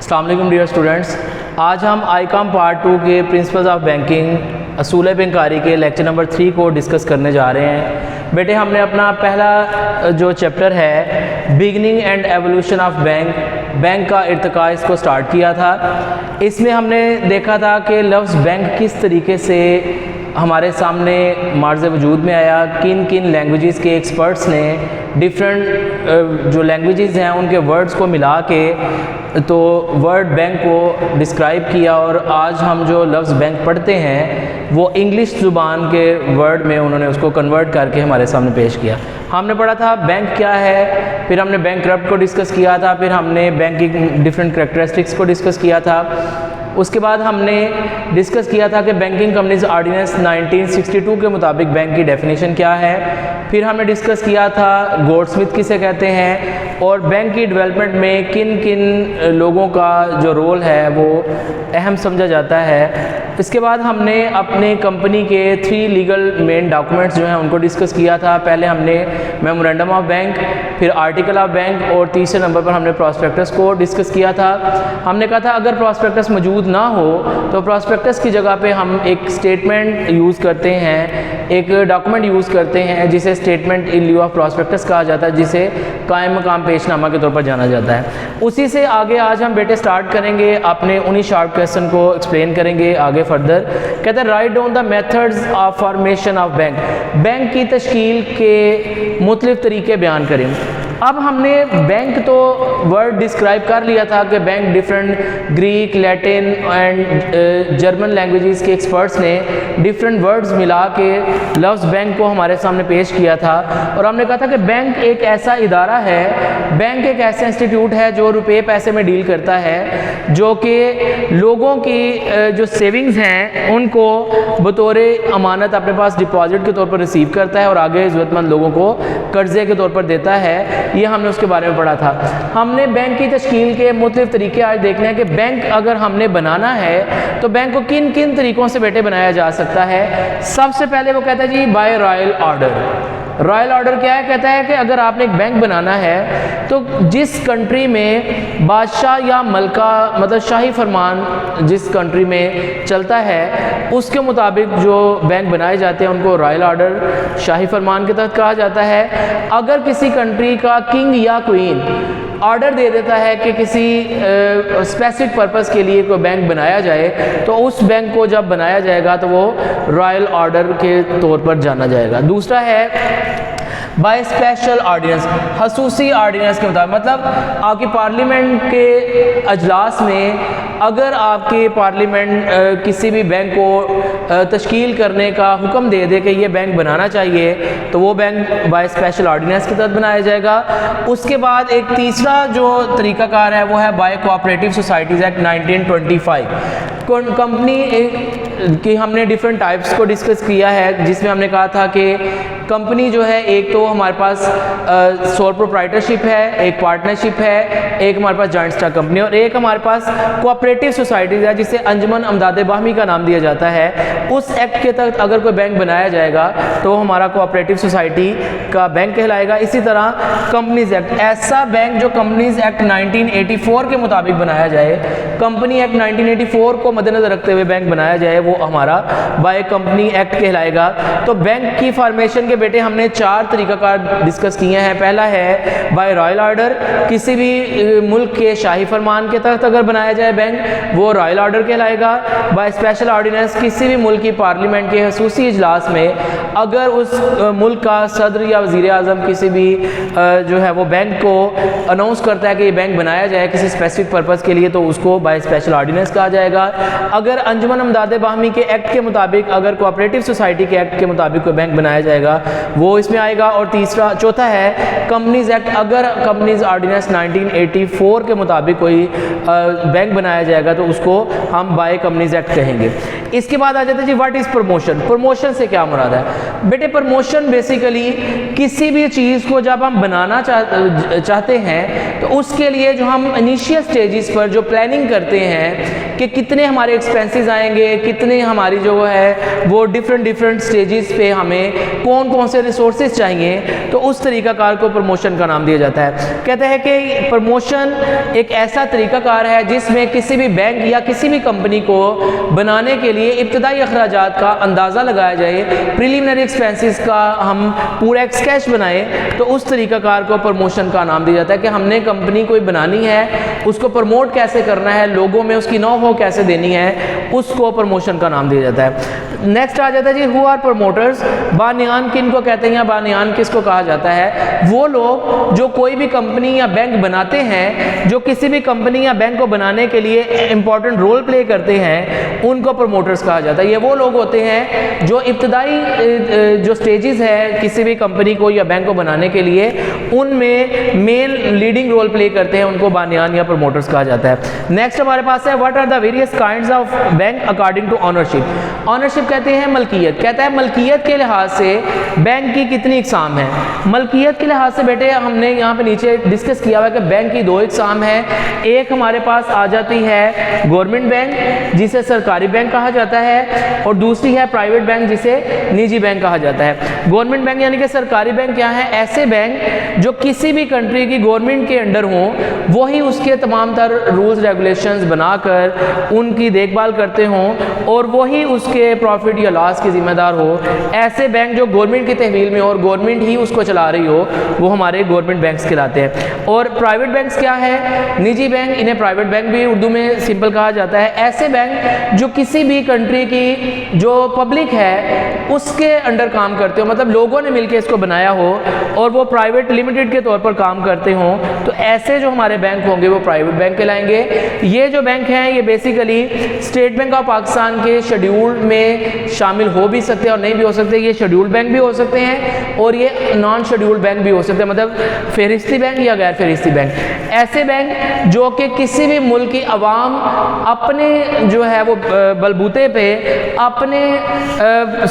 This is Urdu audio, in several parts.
السلام علیکم ڈیئر اسٹوڈنٹس، آج ہم آئی کام پارٹ 2 کے پرنسپلز آف بینکنگ اصول بینکاری کے لیکچر نمبر 3 کو ڈسکس کرنے جا رہے ہیں۔ بیٹے ہم نے اپنا پہلا جو چیپٹر ہے beginning and evolution of bank کا ارتقاء اس کو سٹارٹ کیا تھا۔ اس میں ہم نے دیکھا تھا کہ لفظ بینک کس طریقے سے ہمارے سامنے معرض وجود میں آیا، کن کن لینگویجز کے ایکسپرٹس نے ڈیفرنٹ جو لینگویجز ہیں ان کے ورڈز کو ملا کے تو ورڈ بینک کو ڈسکرائب کیا، اور آج ہم جو لفظ بینک پڑھتے ہیں وہ انگلش زبان کے ورڈ میں انہوں نے اس کو کنورٹ کر کے ہمارے سامنے پیش کیا۔ ہم نے پڑھا تھا بینک کیا ہے، پھر ہم نے بینک کرپٹ کو ڈسکس کیا تھا، پھر ہم نے بینک کی ڈفرینٹ کریکٹرسٹکس کو ڈسکس کیا تھا۔ اس کے بعد ہم نے ڈسکس کیا تھا کہ بینکنگ کمپنیز آرڈیننس 1962 کے مطابق بینک کی ڈیفینیشن کیا ہے۔ پھر ہم نے ڈسکس کیا تھا گولڈ سمتھ کسے کہتے ہیں، اور بینک کی ڈیولپمنٹ میں کن کن لوگوں کا جو رول ہے وہ اہم سمجھا جاتا ہے۔ اس کے بعد ہم نے اپنے کمپنی کے 3 لیگل مین ڈاکومنٹس جو ہیں ان کو ڈسکس کیا تھا۔ پہلے ہم نے میمورینڈم آف بینک، پھر آرٹیکل آف بینک، اور تیسرے نمبر پر ہم نے پراسپیکٹس کو ڈسکس کیا تھا۔ ہم نے کہا تھا اگر پراسپیکٹس موجود نہ ہو تو پراسپیکٹس کی جگہ پہ ہم ایک اسٹیٹمنٹ یوز کرتے ہیں، ایک ڈاکومنٹ یوز کرتے ہیں جسے statement in lieu of prospectus کہا جاتا ہے، جسے قائم مقام پیش نامہ کے طور پر جانا جاتا ہے۔ اسی سے آگے آج ہم بیٹے سٹارٹ کریں گے، اپنے انہی شارٹ کویسچن کو ایکسپلین کریں گے آگے فردر۔ کہتے ہیں right down the methods of formation of bank, bank کی تشکیل کے مختلف طریقے بیان کریں۔ اب ہم نے بینک تو ورڈ ڈسکرائب کر لیا تھا کہ bank different Greek, Latin and German languages کے ایکسپرٹس نے ڈفرینٹ ورڈز ملا کے لفظ بینک کو ہمارے سامنے پیش کیا تھا، اور ہم نے کہا تھا کہ بینک ایک ایسا ادارہ ہے، بینک ایک ایسا انسٹیٹیوٹ ہے جو روپے پیسے میں ڈیل کرتا ہے، جو کہ لوگوں کی جو سیونگز ہیں ان کو بطور امانت اپنے پاس ڈپازٹ کے طور پر ریسیو کرتا ہے اور آگے ضرورت مند لوگوں کو قرضے کے طور پر دیتا ہے۔ یہ ہم نے اس کے بارے میں پڑھا تھا۔ ہم نے بینک کی تشکیل کے مختلف طریقے آج دیکھنے ہیں کہ بینک اگر ہم نے بنانا ہے تو بینک کو کن کن طریقوں سے بیٹے بنایا جا سکتا ہے۔ سب سے پہلے وہ کہتا ہے جی by royal order. Royal order کیا ہے؟ کہتا ہے کہ اگر آپ نے ایک بینک بنانا ہے تو جس کنٹری میں بادشاہ یا ملکہ مطلب شاہی فرمان جس کنٹری میں چلتا ہے اس کے مطابق جو بینک بنائے جاتے ہیں ان کو رائل آرڈر شاہی فرمان کے تحت کہا جاتا ہے۔ اگر کسی کنٹری کا کنگ یا کوئین آرڈر دے دیتا ہے کہ کسی اسپیسیفک پرپس کے لیے کوئی بینک بنایا جائے تو اس بینک کو جب بنایا جائے گا تو وہ رائل آرڈر کے طور پر جانا جائے گا۔ دوسرا ہے بائی اسپیشل آرڈیننس، خصوصی آرڈیننس کے مطابق، مطلب آپ کی پارلیمنٹ کے اجلاس میں اگر آپ کی پارلیمنٹ کسی بھی بینک کو تشکیل کرنے کا حکم دے دے کہ یہ بینک بنانا چاہیے تو وہ بینک بائی اسپیشل آرڈیننس کے تحت بنایا جائے گا۔ اس کے بعد ایک تیسرا جو طریقہ کار ہے وہ ہے by cooperative societies act 1925۔ Company کی ہم نے ڈفرینٹ ٹائپس کو ڈسکس کیا ہے، جس میں ہم نے کہا تھا کہ کمپنی جو ہے ایک تو ہمارے پاس سول پروپرائٹرشپ ہے، ایک پارٹنرشپ ہے، ایک ہمارے پاس جوائنٹ اسٹاک کمپنی، اور ایک ہمارے پاس کوآپریٹو سوسائٹیز ہے جسے انجمن امداد باہمی کا نام دیا جاتا ہے۔ اس ایکٹ کے تحت اگر کوئی بینک بنایا جائے گا تو ہمارا کوآپریٹو سوسائٹی کا بینک کہلائے گا۔ اسی طرح کمپنیز ایکٹ، ایسا بینک جو کمپنیز ایکٹ 1984 کے مطابق بنایا جائے، کمپنی ایکٹ 1984 کو مد نظر رکھتے ہوئے بینک بنایا جائے، وہ ہمارا بائی کمپنی ایکٹ کہلائے گا۔ تو بینک کی فارمیشن کے بیٹے ہم نے 4 طریقہ کار ڈسکس کیے ہیں۔ پہلا ہے بائی رائل آرڈر، کسی بھی ملک کے شاہی فرمان کے تحت اگر بنایا جائے بینک وہ رائل آرڈر کہلائے گا۔ بائی اسپیشل آرڈیننس، کسی بھی ملک کی پارلیمنٹ کے خصوصی اجلاس میں اگر اس ملک کا صدر یا وزیر اعظم کسی بھی جو ہے وہ بینک کو اناؤنس کرتا ہے کہ یہ بینک بنایا جائے کسی اسپیسیفک پرپس کے لیے تو اس کو بائی اسپیشل آرڈیننس کہا جائے گا۔ اگر انجمن امداد باہمی کے ایکٹ کے مطابق، اگر کوآپریٹو سوسائٹی کے ایکٹ کے مطابق کوئی بینک بنایا جائے گا وہ اس میں آئے گا۔ اور چوتھا ہے کمپنیز ایکٹ، اگر کمپنیز آرڈیننس 1984 کے مطابق کوئی بینک بنایا جائے گا تو اس کو ہم بائی کمپنیز ایکٹ کہیں گے۔ اس کے بعد آ جاتے ہیں جی واٹ از پروموشن، پروموشن سے کیا مراد ہے؟ بیٹے پروموشن بیسیکلی کسی بھی چیز کو جب ہم بنانا چاہتے ہیں تو اس کے لیے جو ہم انیشیل سٹیجز پر جو پلاننگ کرتے ہیں کہ کتنے ہمارے ایکسپینسز آئیں گے، کتنے ہماری جو ہے وہ ڈیفرنٹ سٹیجز پہ ہمیں کون سے ریسورسز چاہیے، تو اس طریقہ کار کو پروموشن کا نام دیا جاتا ہے۔ کہتے ہیں کہ پروموشن ایک ایسا طریقہ کار ہے جس میں کسی بھی بینک یا کسی بھی کمپنی کو بنانے کے لیے ابتدائی اخراجات کا اندازہ لگایا جائے، پریلیمنری ایکسپینسز کا ہم پورا ایک اسکیچ بنائے، تو اس طریقہ کار کو پروموشن کا نام دیا جاتا ہے کہ ہم نے کمپنی کوئی بنانی ہے، اس کو پروموٹ کیسے کرنا ہے، لوگوں میں اس کی نو ہو کیسے دینی ہے، اس کو پروموشن کا نام دیا جاتا ہے۔ نیکسٹ آ جاتا ہے جی ہو آر پروموٹرز، بانیان کن کو کہتے ہیں یا بانیان کس کو کہا جاتا ہے؟ وہ لوگ جو کوئی بھی کمپنی یا بینک بناتے ہیں، جو کسی بھی کمپنی یا بینک کو بنانے کے لیے امپورٹنٹ رول پلے کرتے ہیں، ان کو پروموٹرز کہا جاتا ہے۔ یہ وہ لوگ ہوتے ہیں جو ابتدائی جو سٹیجز ہے کسی بھی کمپنی کو یا بینک کو بنانے کے لیے، ان میں مین لیڈنگ رول پلے کرتے ہیں، ان کو بانیان یا پروموٹرز کہا جاتا ہے۔ نیکسٹ ہمارے پاس ہے what are the various kinds of bank according to ownership. Ownership کہتے ہیں ملکیت، کہتا ہے ملکیت کے لحاظ سے بینک کی کتنی اقسام ہیں۔ ملکیت کے لحاظ سے بیٹے ہم نے یہاں پہ نیچے ڈسکس کیا ہوا ہے کہ بینک کی دو اقسام ہیں، ایک ہمارے پاس آ جاتی ہے گورنمنٹ بینک جسے سرکاری بینک کہا جاتا ہے، اور دوسری ہے پرائیویٹ بینک جسے نجی بینک کہا جاتا ہے۔ گورنمنٹ بینک یعنی کہ سرکاری بینک کیا ہے؟ ایسے بینک جو کسی بھی کنٹری کی گورنمنٹ کے انڈر ہوں، وہی اس کے تمام تر رولز ریگولیشنز بنا کر ان کی دیکھ بھال کرتے ہوں اور وہی اس کے پروفٹ یا لاس کی ذمہ دار ہو۔ ایسے بینک جو گورنمنٹ کی تحویل میں اور گورنمنٹ ہی اس کو چلا رہی ہو، وہ ہمارے گورنمنٹ بینکس کہلاتے ہیں۔ اور پرائیویٹ بینکس کیا ہے؟ نجی بینک، انہیں پرائیویٹ بینک بھی اردو میں سمپل کہا جاتا ہے۔ ایسے بینک جو کسی بھی کنٹری کی جو پبلک ہے اس کے انڈر کام کرتے ہو، مطلب لوگوں نے مل کے اس کو بنایا ہو اور وہ پرائیویٹ لمیٹڈ کے طور پر کام کرتے ہوں، تو ایسے جو ہمارے بینک ہوں گے وہ پرائیویٹ بینک کہلائیں گے۔ یہ جو بینک ہیں یہ basically state bank of Pakistan کے شیڈیول میں شامل ہو بھی سکتے ہیں اور نہیں بھی ہو سکتے۔ یہ شیڈیول بینک بھی ہو سکتے ہیں اور یہ نان شیڈیول بینک بھی ہو سکتے ہیں، مطلب فہرستی بینک یا غیر فہرستی بینک۔ ایسے بینک جو کہ کسی بھی ملک کی عوام اپنے جو ہے وہ بلبوتے پہ اپنے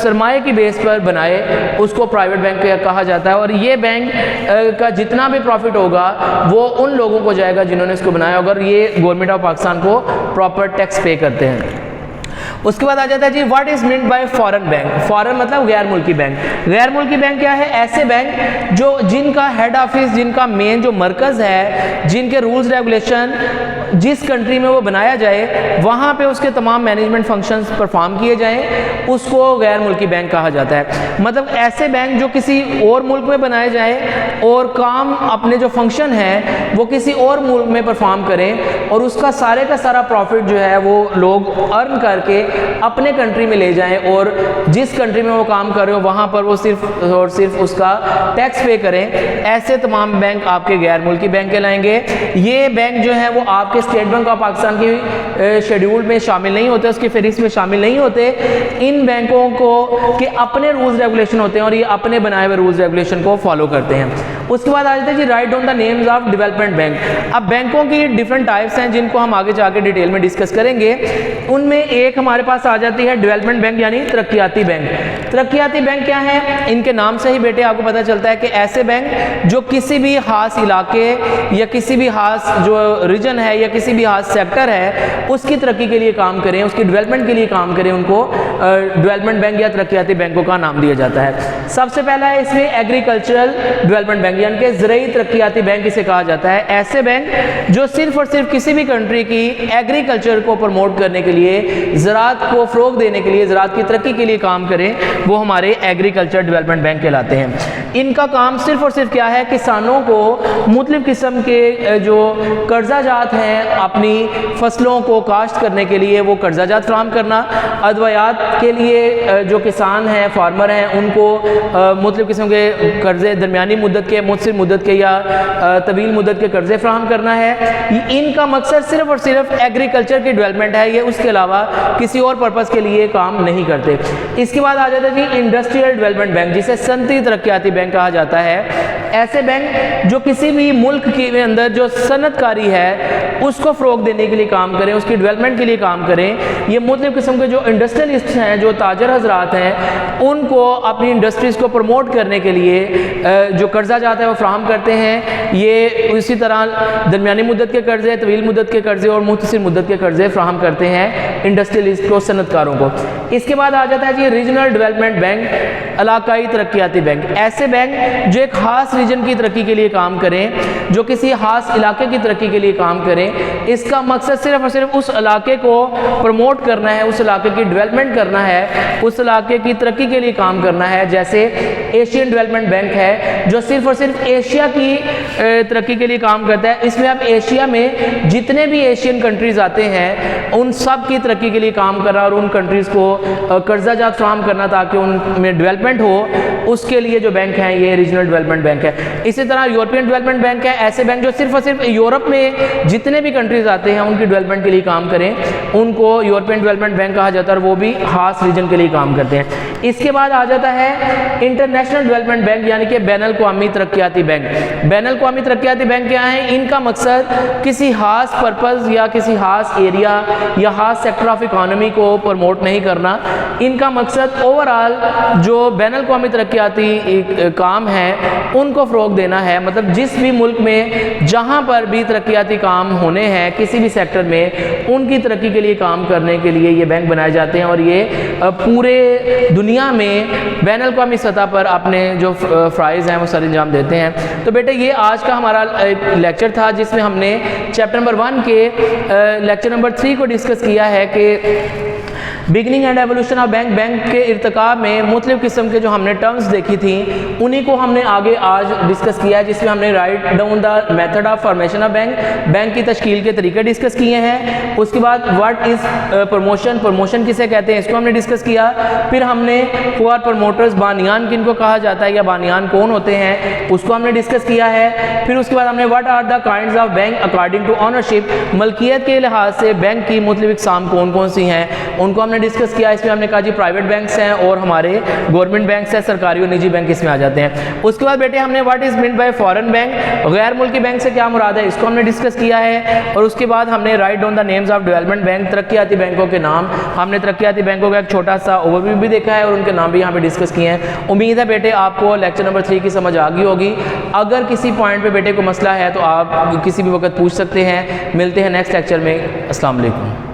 سرمایہ کی بیس پر بنائے، اس کو پرائیویٹ بینک کہا جاتا ہے۔ اور یہ بینک کا جتنا بھی پروفٹ ہوگا وہ ان لوگوں کو جائے گا جنہوں نے اس کو بنایا ہوگا، اور یہ گورنمنٹ آف پاکستان کو پراپر ٹیکس پے کرتے ہیں۔ اس کے بعد آ جاتا ہے جی what is meant by foreign bank. Foreign مطلب غیر ملکی بینک۔ غیر ملکی بینک کیا ہے؟ ایسے بینک جو جن کا ہیڈ آفس، جن کا مین جو مرکز ہے، جن کے رولز ریگولیشن جس کنٹری میں وہ بنایا جائے وہاں پہ اس کے تمام مینجمنٹ فنکشنز پرفارم کیے جائیں، اس کو غیر ملکی بینک کہا جاتا ہے۔ مطلب ایسے بینک جو کسی اور ملک میں بنائے جائیں اور کام اپنے جو فنکشن ہے وہ کسی اور ملک میں پرفارم کریں، اور اس کا سارا پروفٹ جو ہے وہ لوگ ارن کر کے اپنے کنٹری میں لے جائیں، اور جس کنٹری میں وہ کام کر رہے ہو وہاں پر وہ صرف اور صرف اس کا ٹیکس پے کریں۔ ایسے تمام بینک آپ کے غیر ملکی بینک کہلائیں گے۔ یہ بینک جو ہے وہ آپ کے اسٹیٹ بینک آف پاکستان کی شیڈیول میں شامل نہیں ہوتے، اس کی فہرست میں شامل نہیں ہوتے۔ ان بینکوں کو کے اپنے رولز ریگولیشن ہوتے ہیں اور یہ اپنے بنائے ہوئے رولز ریگولیشن کو فالو کرتے ہیں۔ اس کے بعد آ جاتے ہیں جی write down the names of development bank. اب بینکوں کی ڈفرنٹ ٹائپس ہیں جن کو ہم آگے جا کے ڈیٹیل میں ڈسکس کریں گے۔ ان میں ایک ہمارے پاس آ جاتی ہے ڈیولپمنٹ بینک یعنی ترقیاتی بینک۔ ترقیاتی بینک کیا ہے؟ ان کے نام سے ہی بیٹے آپ کو پتہ چلتا ہے کہ ایسے بینک جو کسی بھی خاص علاقے یا کسی بھی خاص جو ریجن ہے یا کسی بھی خاص سیکٹر ہے اس کی ترقی کے لیے کام کریں، اس کی ڈیولپمنٹ کے لیے کام کریں، ان کو ڈیولپمنٹ بینک یا ترقیاتی بینکوں کا نام دیا جاتا ہے۔ سب سے پہلا ہے اس میں ایگریکلچرل ڈیولپمنٹ بینک یعنی کہ زرعی ترقیاتی بینک اسے کہا جاتا ہے۔ ایسے بینک جو صرف اور صرف کسی بھی کنٹری کی ایگریکلچر کو پروموٹ کرنے کے لیے، زراعت کو فروغ دینے کے لیے، زراعت کی ترقی کے لیے کام کریں، وہ ہمارے ایگریکلچر ڈیولپمنٹ بینک کہلاتے ہیں۔ ان کا کام صرف اور صرف کیا ہے؟ کسانوں کو مختلف قسم کے جو قرضہ جات ہیں اپنی فصلوں کو کاشت کرنے کے لیے وہ قرضہ جات فراہم کرنا، ادویات کے لیے جو کسان ہیں، فارمر ہیں، ان کو مختلف قسم کے قرضے درمیانی مدت کے، مؤثر مدت کے یا طویل مدت کے قرضے فراہم کرنا ہے۔ ان کا مقصد صرف اور صرف ایگریکلچر کی ڈیولپمنٹ ہے، یہ اس کے علاوہ کسی اور پرپس کے لیے کام نہیں کرتے۔ اس کے بعد آ جاتا ہے جی انڈسٹریل ڈیولپمنٹ بینک جسے صنعتی ترقیاتی بینک کہا جاتا ہے۔ ایسے بینک جو کسی بھی ملک کے اندر جو صنعت کاری ہے اس کو فروغ دینے کے لیے کام کریں، اس کی ڈیولپمنٹ کے لیے کام کریں۔ یہ مختلف قسم کے جو انڈسٹریلسٹ ہیں، جو تاجر حضرات ہیں، ان کو اپنی انڈسٹریز کو پروموٹ کرنے کے لیے جو قرضہ جاتا ہے وہ فراہم کرتے ہیں۔ یہ اسی طرح درمیانی مدت کے قرضے، طویل مدت کے قرضے اور مختصر مدت کے قرضے فراہم کرتے ہیں انڈسٹریلسٹ کو، صنعت کاروں کو۔ اس کے بعد آ جاتا ہے جی ریجنل ڈیولپمنٹ بینک، علاقائی ترقیاتی بینک۔ ایسے بینک جو ایک خاص ریجن کی ترقی کے لیے کام کریں، جو کسی خاص علاقے کی ترقی کے لیے کام کریں، اس کا مقصد صرف اور صرف اس علاقے کو پروموٹ کرنا ہے، اس علاقے کی ڈیولپمنٹ کرنا ہے، اس علاقے کی ترقی کے لیے کام کرنا ہے۔ جیسے ایشین ڈیولپمنٹ بینک ہے جو صرف اور صرف ایشیا کی ترقی کے لیے کام کرتا ہے۔ اس میں اب ایشیا میں جتنے بھی ایشین کنٹریز آتے ہیں ان سب کی ترقی کے لیے کام کر رہا اور ان کنٹریز کو قرضہ جات فراہم کرنا تاکہ ان میں ڈیولپمنٹ ہو، اس کے لیے جو بینک ہیں یہ ریجنل ڈیولپمنٹ بینک ہے۔ اسی طرح یورپین ڈیولپمنٹ بینک ہے، ایسے بینک جو صرف اور صرف یورپ میں جتنے بھی کنٹریز آتے ہیں ان کی ڈیولپمنٹ کے لیے کام کریں، ان کو یورپین ڈیولپمنٹ بینک کہا جاتا ہے اور وہ بھی خاص ریجن کے لیے کام کرتے ہیں۔ اس کے بعد آ جاتا ہے انٹرنیشنل ڈیولپمنٹ بینک، یعنی کہ بین الاقوامی ترقیاتی بینک۔ بین الاقوامی ترقیاتی بینک کیا ہیں؟ ان کا مقصد کسی خاص پرپز یا کسی خاص ایریا یا خاص سیکٹر آف اکانومی کو پروموٹ نہیں کرنا۔ ان کا مقصد اوورآل جو بین الاقوامی ترقیاتی کام ہیں ان کو فروغ دینا ہے، مطلب جس بھی ملک میں جہاں پر بھی ترقیاتی کام ہونے ہیں کسی بھی سیکٹر میں، ان کی ترقی کے لیے کام کرنے کے لیے یہ بینک بنائے جاتے ہیں اور یہ پورے دنیا میں بین الاقوامی سطح پر اپنے جو فرائض ہیں وہ سر انجام دیتے ہیں۔ تو بیٹے یہ آج کا ہمارا لیکچر تھا جس میں ہم نے چیپٹر نمبر 1 کے لیکچر نمبر 3 کو ڈسکس کیا ہے کہ beginning and evolution of bank, bank کے ارتقاء میں مختلف قسم کے جو ہم نے ٹرمز دیکھی تھیں انہی کو ہم نے آگے آج ڈسکس کیا ہے، جس میں ہم نے right down the method of formation of bank, bank کی تشکیل کے طریقے ڈسکس کیے ہیں۔ اس کے بعد واٹ از پروموشن، پروموشن کسے کہتے ہیں اس کو ہم نے ڈسکس کیا۔ پھر ہم نے ہو آر پروموٹرز، بانیان کن کو کہا جاتا ہے یا بانیان کون ہوتے ہیں اس کو ہم نے ڈسکس کیا ہے۔ پھر اس کے بعد ہم نے what are the kinds of bank according to ownership, ملکیت کے لحاظ سے بینک کی مختلف اقسام کون کون سی ہیں ان کو ہم نے ڈسکس کیا۔ اس میں ہم نے کہا جی پرائیویٹ بینکس ہیں اور ہمارے گورنمنٹ بینکس ہیں، سرکاری اور نجی بینک اس میں آ جاتے ہیں۔ اس کے بعد بیٹے ہم نے what is meant by foreign bank, غیر ملکی بینک سے کیا مراد ہے اس کو ہم نے ڈسکس کیا ہے۔ اور اس کے بعد ہم نے right down the names of development bank, ترقیاتی بینکوں کے نام، ہم نے ترقیاتی بینکوں کا ایک چھوٹا سا اوور ویو بھی دیکھا ہے اور ان کے نام بھی یہاں پہ ڈسکس کیے ہیں۔ امید ہے بیٹے آپ کو لیکچر نمبر 3 کی سمجھ آ گئی ہوگی۔ اگر کسی پوائنٹ پہ بیٹے کو مسئلہ ہے تو آپ کسی بھی وقت پوچھ سکتے ہیں۔ ملتے ہیں نیکسٹ لیکچر میں۔ السلام علیکم۔